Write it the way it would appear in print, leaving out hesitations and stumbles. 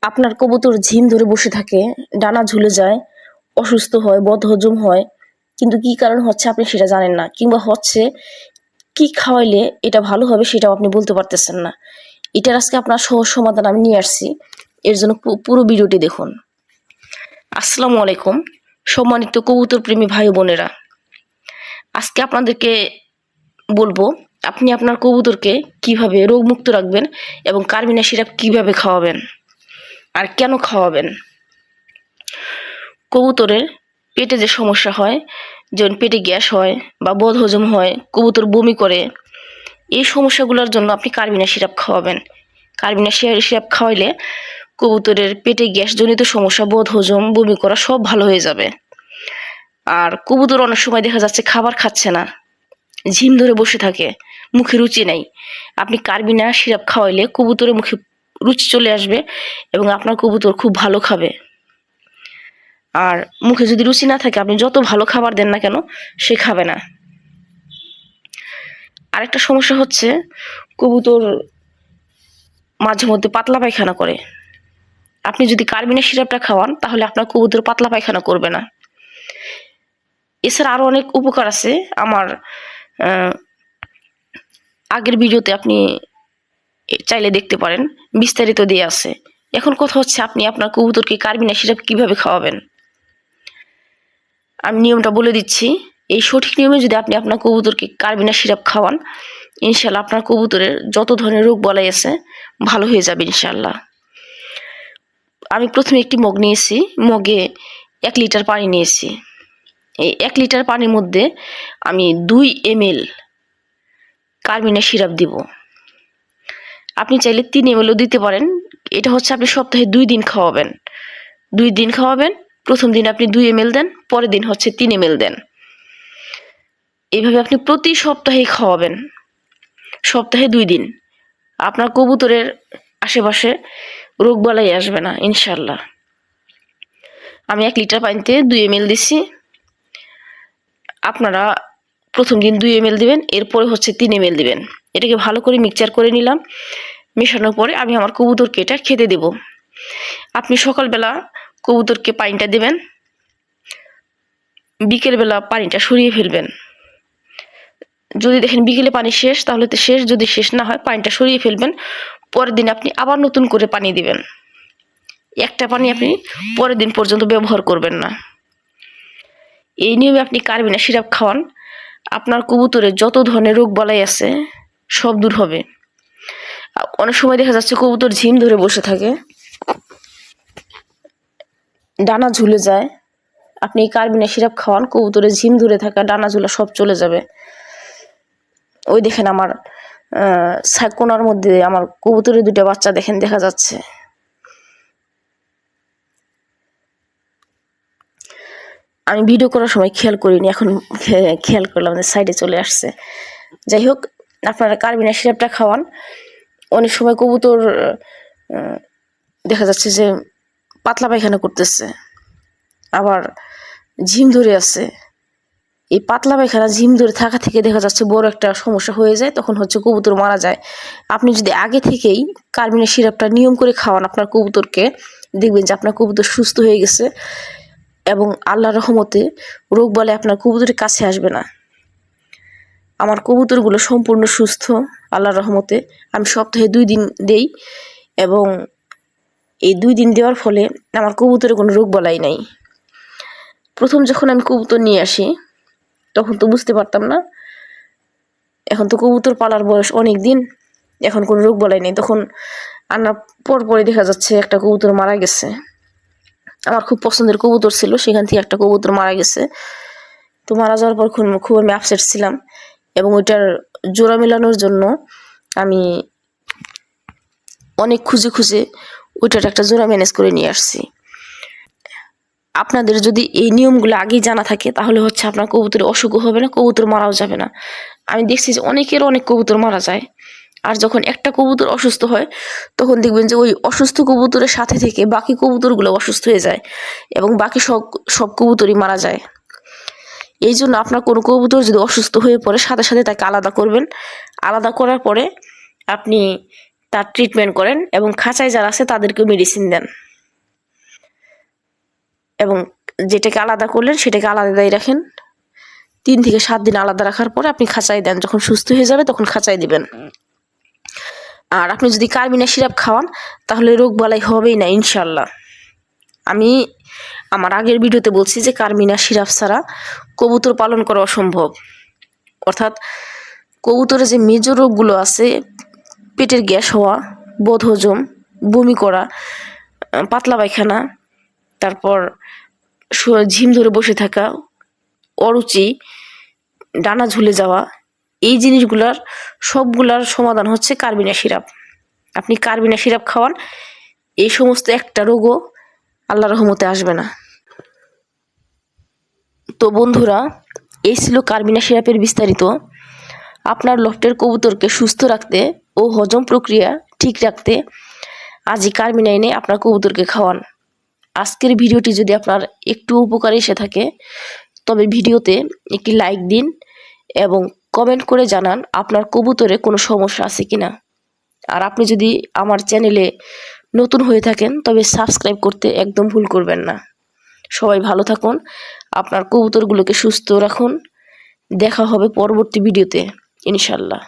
আপনার কবুতর ঝিম ধরে বসে থাকে, ডানা ঝুলে যায়, অসুস্থ হয়, বদহজম হয়, কিন্তু কি কারণ হচ্ছে আপনি সেটা জানেন না, কিংবা হচ্ছে কি খাওয়াইলে এটা ভালো হবে সেটাও আপনি বলতে পারতেছেন না। এটার আজকে আপনার সহজ সমাধান আমি নিয়ে আসছি। এর জন্য পুরো ভিডিওটি দেখুন। আসসালামু আলাইকুম সম্মানিত কবুতর প্রেমী ভাই বোনেরা, আজকে আপনাদেরকে বলবো আপনি আপনার কবুতরকে কিভাবে রোগমুক্ত রাখবেন এবং কার্মিনা সিরাপ কিভাবে খাওয়াবেন আর কেন খাওয়াবেন। কবুতরের পেটে যে সমস্যা হয়, যেমন পেটে গ্যাস হয় বা বদহজম হয়, কবুতর বমি করে, এই সমস্যাগুলোর জন্য আপনি কার্মিনা সিরাপ খাওয়াবেন। কার্মিনা সিরাপ খাওয়াইলে কবুতরের পেটে গ্যাসজনিত সমস্যা, বদহজম, বমি করা সব ভালো হয়ে যাবে। আর কবুতর অনেক সময় দেখা যাচ্ছে খাবার খাচ্ছে না, ঝিম ধরে বসে থাকে, মুখে রুচি নাই। আপনি কার্মিনা সিরাপ খাওয়াইলে কবুতরের মুখে রুচি চলে আসবে এবং আপনার কবুতর খুব ভালো খাবে। আর মুখে যদি রুচি না থাকে, আপনি যত ভালো খাবার দেন না কেন সে খাবে না। আরেকটা সমস্যা হচ্ছে কবুতর মাঝে মধ্যে পাতলা পায়খানা করে। আপনি যদি কার্মিনা সিরাপটা খাওয়ান তাহলে আপনার কবুতর পাতলা পায়খানা করবে না। এছাড়া আরো অনেক উপকার আছে, আমার আগের ভিডিওতে আপনি চাইলে দেখতে পারেন, বিস্তারিত দিয়ে আছে। এখন কথা হচ্ছে আপনি আপনার কবুতরকে কার্মিনা সিরাপ কিভাবে খাওয়াবেন। আমি নিয়মটা বলে দিচ্ছি। এই সঠিক নিয়মে যদি আপনি আপনার কবুতরকে কার্মিনা সিরাপ খাওয়ান, ইনশাল্লাহ আপনার কবুতরের যত ধরনের রোগ বলাই আছে ভালো হয়ে যাবে ইনশাল্লাহ। আমি প্রথমে একটি মগ নিয়েছি, মগে 1 লিটার পানি নিয়েছি। এই 1 লিটার পানির মধ্যে আমি 2 ml কার্মিনা সিরাপ দিব। আপনি চাইলে 3 mlও দিতে পারেন। এটা হচ্ছে আপনি সপ্তাহে 2 দিন খাওয়াবেন। 2 দিন খাওয়াবেন, প্রথম দিন আপনি 2 ml দেন, পরের দিন হচ্ছে 3 ml দেন। এইভাবে আপনি প্রতি সপ্তাহে খাওয়াবেন, সপ্তাহে 2 দিন। আপনার কবুতরের আশেপাশে রোগ বালাই আসবে না ইনশাল্লাহ। আমি 1 লিটার পানিতে 2 ml দিছি। আপনারা প্রথম দিন 2 ml দিবেন, এরপরে হচ্ছে 3 ml দিবেন। এটাকে ভালো করে মিক্সচার করে নিলাম। মেশানোর পরে আমি আমার কবুতরকে এটা খেতে দেব। আপনি সকালবেলা কবুতরকে পানিটা দেবেন, বিকেলবেলা পানিটা সরিয়ে ফেলবেন। যদি দেখেন বিকেলে পানি শেষ তাহলে তো শেষ, যদি শেষ না হয় পানিটা সরিয়ে ফেলবেন। পরের দিন আপনি আবার নতুন করে পানি দিবেন। একটা পানি আপনি পরের দিন পর্যন্ত ব্যবহার করবেন না। এই নিয়মে আপনি কার্মিনা সিরাপ খাওয়ান, আপনার কবুতরের যত ধরনের রোগ বালাই আছে সব দূর হবে। অনেক সময় দেখা যাচ্ছে কবুতর ঝিম ধরে বসে থাকে, ডানা ঝুলে যায়। আপনি এই কার্মিনা সিরাপ খাওয়ান, কবুতরের ঝিম ধরে থাকা, ডানা ঝুলা সব চলে যাবে। ওই দেখেন আমার কোনার মধ্যে আমার কবুতরের 2টা বাচ্চা দেখেন দেখা যাচ্ছে। আমি ভিডিও করার সময় খেয়াল করিনি, এখন খেয়াল করলাম যে সাইডে চলে আসছে। যাই হোক, আপনারা কার্মিনা সিরাপটা খাওয়ান। অনেক সময় কবুতর দেখা যাচ্ছে যে পাতলা পায়খানা করতেছে, আবার ঝিম ধরে আছে। এই পাতলা পায়খানা ঝিম ধরে থাকা থেকে দেখা যাচ্ছে বড় একটা সমস্যা হয়ে যায়, তখন হচ্ছে কবুতর মারা যায়। আপনি যদি আগে থেকেই কার্মিনা সিরাপটা নিয়ম করে খাওয়ান আপনার কবুতরকে, দেখবেন যে আপনার কবুতর সুস্থ হয়ে গেছে এবং আল্লাহর রহমতে রোগ বলে আপনার কবুতরের কাছে আসবে না। আমার কবুতরগুলো সম্পূর্ণ সুস্থ আল্লাহর রহমতে। আমি সপ্তাহে 2 দিন দেই এবং এই 2 দিন দেওয়ার ফলে আমার কবুতরের কোনো রোগ বলাই নাই। প্রথম যখন আমি কবুতর নিয়ে আসি তখন তো বুঝতে পারতাম না, এখন তো কবুতর পালার বয়স অনেক দিন, এখন কোনো রোগ বলাই নেই। তখন আনার পরে দেখা যাচ্ছে একটা কবুতর মারা গেছে। আমার খুব পছন্দের কবুতর ছিল, সেখান থেকে একটা কবুতর মারা গেছে। তো মারা যাওয়ার পর খুব আমি আপসেট ছিলাম এবং ওইটার জোড়া মেলানোর জন্য আমি অনেক খুঁজে ওইটার একটা জোড়া ম্যানেজ করে নিয়ে আসছি। আপনাদের যদি এই নিয়মগুলো আগেই জানা থাকে তাহলে হচ্ছে আপনার কবুতরের অসুখও হবে না, কবুতর মারাও যাবে না। আমি দেখছি যে অনেক কবুতর মারা যায়, আর যখন একটা কবুতর অসুস্থ হয় তখন দেখবেন যে ওই অসুস্থ কবুতরের সাথে থেকে বাকি কবুতরগুলো অসুস্থ হয়ে যায় এবং বাকি সব কবুতরই মারা যায়। এই জন্য আপনার কোনো কবুতর যদি অসুস্থ হয়ে পড়ে সাথে সাথে তাকে আলাদা করবেন। আলাদা করার পরে আপনি তার ট্রিটমেন্ট করেন এবং খাঁচায় যারা আছে তাদেরকেও মেডিসিন দেন এবং যেটাকে আলাদা করলেন সেটাকে আলাদাই রাখেন। 3 থেকে 7 দিন আলাদা রাখার পরে আপনি খাঁচায় দেন, যখন সুস্থ হয়ে যাবে তখন খাঁচায় দিবেন। আর আপনি যদি কার্মিনা সিরাপ খাওয়ান তাহলে রোগ বালাই হবেই না ইনশাল্লাহ। আমি আমার আগের ভিডিওতে বলছি যে কার্মিনা সিরাপ ছাড়া কবুতর পালন করা অসম্ভব। অর্থাৎ কবুতরের যে মেজর রোগগুলো আছে, পেটের গ্যাস হওয়া, বদহজম, বমি করা, পাতলা পায়খানা, তারপর ঝিম ধরে বসে থাকা, অরুচি, ডানা ঝুলে যাওয়া, এই জিনিসগুলার সবগুলার সমাধান হচ্ছে কার্মিনা সিরাপ। আপনি কার্মিনা সিরাপ খাওয়ান, এই সমস্ত একটা রোগও আল্লাহর রহমতে আসবে না। তো বন্ধুরা, এই ছিল কার্মিনা সিরাপের বিস্তারিত। আপনার লফটের কবুতরকে সুস্থ রাখতে ও হজম প্রক্রিয়া ঠিক রাখতে আজই কার্মিনা এনে আপনার কবুতরকে খাওয়ান। আজকের ভিডিওটি যদি আপনার একটু উপকারে এসে থাকে তবে ভিডিওতে একটি লাইক দিন এবং কমেন্ট করে জানান আপনার কবুতরে কোনো সমস্যা আছে কিনা। আর আপনি যদি আমার চ্যানেলে নতুন হয়ে থাকেন তবে সাবস্ক্রাইব করতে একদম ভুল করবেন না। সবাই ভালো থাকুন, আপনার কবুতরগুলোকে সুস্থ রাখুন। দেখা হবে পরবর্তী ভিডিওতে ইনশাল্লাহ।